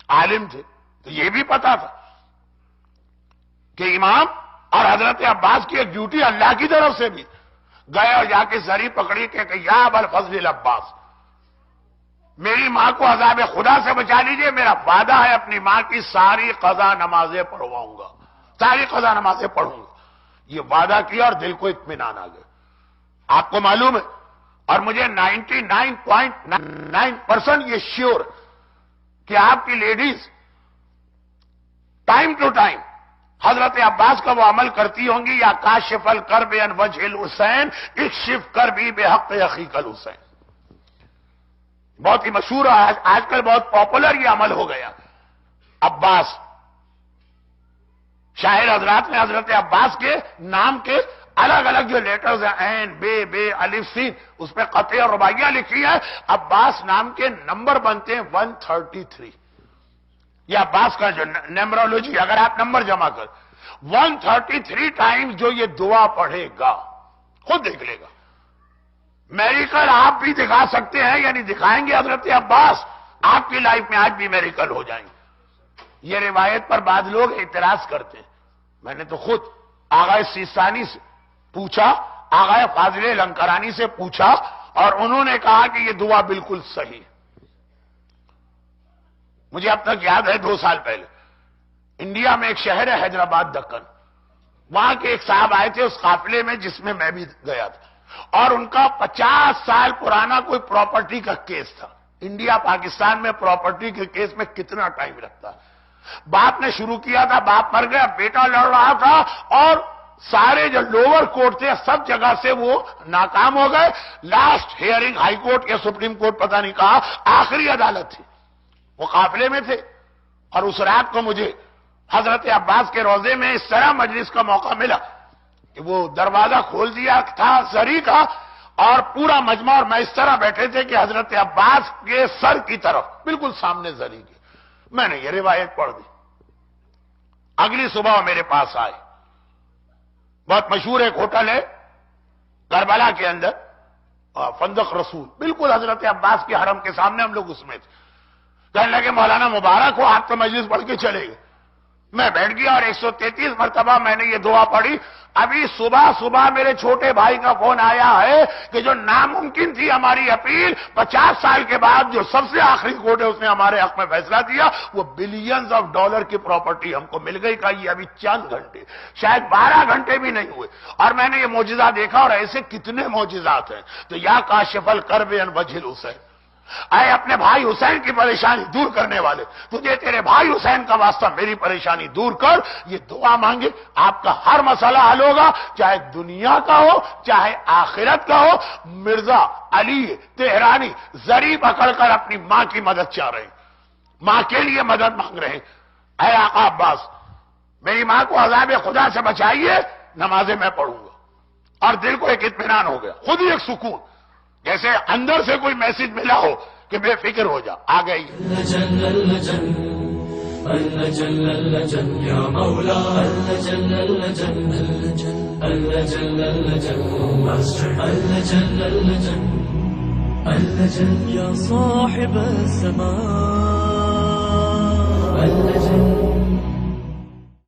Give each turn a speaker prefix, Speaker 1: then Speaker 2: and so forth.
Speaker 1: عالم تھے تو یہ بھی پتا تھا کہ امام اور حضرت عباس کی ایک ڈیوٹی اللہ کی طرف سے بھی گئے اور جا کے زری پکڑی کہ یا ابا الفضل العباس، میری ماں کو عذاب خدا سے بچا لیجئے، میرا وعدہ ہے اپنی ماں کی ساری قضا نمازیں پڑھواؤں گا، ساری قضا نمازیں پڑھوں گا۔ یہ وعدہ کیا اور دل کو اطمینان آ گیا۔ آپ کو معلوم ہے اور مجھے 99.9% یہ شیور کہ آپ کی لیڈیز ٹائم ٹو ٹائم حضرت عباس کا وہ عمل کرتی ہوں گی، یا کاشف الکرب عن وجہ الحسین اکشف کربی بحق اخیک الحسین۔ بہت ہی مشہور ہے، آج کل بہت پاپولر یہ عمل ہو گیا۔ عباس شاعر حضرات نے حضرت عباس کے نام کے الگ الگ جو لیٹرز ہیں، عین، بے، الف، سین، اس پہ قطع اور رباعیہ لکھی ہے۔ عباس نام کے نمبر بنتے ہیں 133۔ یہ عباس کا جو نیمرولوجی، اگر آپ نمبر جمع کر 133 ٹائم جو یہ دعا پڑھے گا، خود دیکھ لے گا۔ میریکل آپ بھی دکھا سکتے ہیں، یعنی دکھائیں گے حضرت عباس، آپ کی لائف میں آج بھی میریکل ہو جائیں گے۔ یہ روایت پر بعض لوگ اعتراض کرتے ہیں۔ میں نے تو خود آغا سیستانی سے پوچھا، آغا فاضل لنکرانی سے پوچھا، اور انہوں نے کہا کہ یہ دعا بالکل صحیح۔ مجھے اب تک یاد ہے 2 سال پہلے انڈیا میں ایک شہر ہے حیدرآباد دکن، وہاں کے ایک صاحب آئے تھے اس قافلے میں جس میں میں بھی گیا تھا، اور ان کا 50 سال پرانا کوئی پراپرٹی کا کیس تھا۔ انڈیا پاکستان میں پراپرٹی کے کیس میں کتنا ٹائم لگتا ہے۔ باپ نے شروع کیا تھا، باپ مر گیا، بیٹا لڑ رہا تھا، اور سارے جو لوور کورٹ تھے سب جگہ سے وہ ناکام ہو گئے۔ لاسٹ ہیئرنگ ہائی کورٹ یا سپریم کورٹ پتہ نہیں کہا، آخری عدالت تھی، وہ قافلے میں تھے۔ اور اس رات کو مجھے حضرت عباس کے روضے میں اس طرح مجلس کا موقع ملا کہ وہ دروازہ کھول دیا تھا زری کا، اور پورا مجمع اور میں اس طرح بیٹھے تھے کہ حضرت عباس کے سر کی طرف بالکل سامنے زری کے۔ میں نے یہ روایت پڑھ دی۔ اگلی صبح وہ میرے پاس آئے۔ بہت مشہور ایک ہوٹل ہے کربلا کے اندر، فندق رسول، بالکل حضرت عباس کے حرم کے سامنے، ہم لوگ اس میں تھے۔ کہنے لگے مولانا مبارک ہو، آپ تو مجلس پڑھ کے چلے گئے۔ میں بیٹھ گیا اور 133 مرتبہ میں نے یہ دعا پڑھی۔ ابھی صبح میرے چھوٹے بھائی کا فون آیا ہے کہ جو ناممکن تھی ہماری اپیل، 50 سال کے بعد جو سب سے آخری کورٹ ہے اس نے ہمارے حق میں فیصلہ دیا، وہ بلینز آف ڈالر کی پراپرٹی ہم کو مل گئی۔ کا یہ ابھی چند گھنٹے، شاید 12 گھنٹے بھی نہیں ہوئے، اور میں نے یہ معجزہ دیکھا۔ اور ایسے کتنے معجزات ہیں۔ تو یا کاشف الکرب عن وجہ الحسین، اے اپنے بھائی حسین کی پریشانی دور کرنے والے، تجھے تیرے بھائی حسین کا واسطہ میری پریشانی دور کر۔ یہ دعا مانگے، آپ کا ہر مسئلہ حل ہوگا، چاہے دنیا کا ہو چاہے آخرت کا ہو۔ مرزا علی تہرانی زری پکڑ کر اپنی ماں کی مدد چاہ رہے ہیں، ماں کے لیے مدد مانگ رہے ہیں۔ اے آقا عباس، میری ماں کو عذاب خدا سے بچائیے، نمازیں میں پڑھوں گا۔ اور دل کو ایک اطمینان ہو گیا، خود ہی ایک سکون، جیسے اندر سے کوئی میسج ملا ہو کہ بے فکر ہو جا، آ گئی۔
Speaker 2: یا مولا یا صاحب السماء